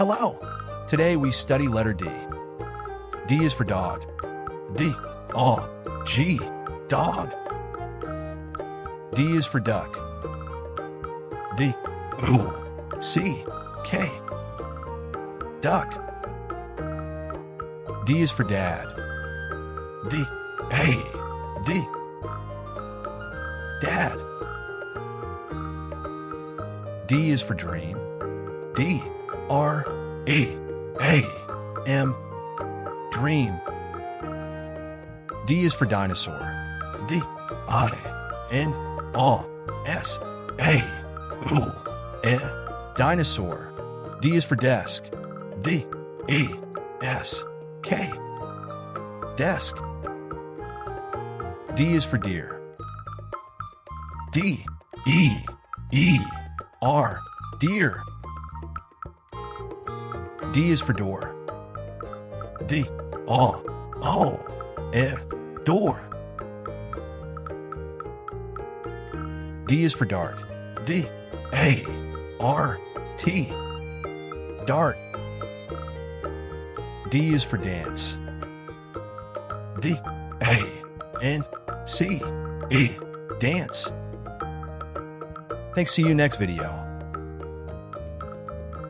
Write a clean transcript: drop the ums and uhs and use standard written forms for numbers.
Hello. Today we study letter D. D is for dog. D, O, G, dog. D is for duck. D, U, C, K, duck. D is for dad. D, A, D, dad. D is for dream. D, R, E, A, M, dream. D is for dinosaur. D, I, N, O, S, A, U, E, dinosaur. D is for desk. D, E, S, K, desk. D is for deer. D, E, E, R, deer. D is for door. D, O, E, door. D is for dart. D, A, R, T, dart. D is for dance. D, A, N, C, E, dance. Thanks. See you next video.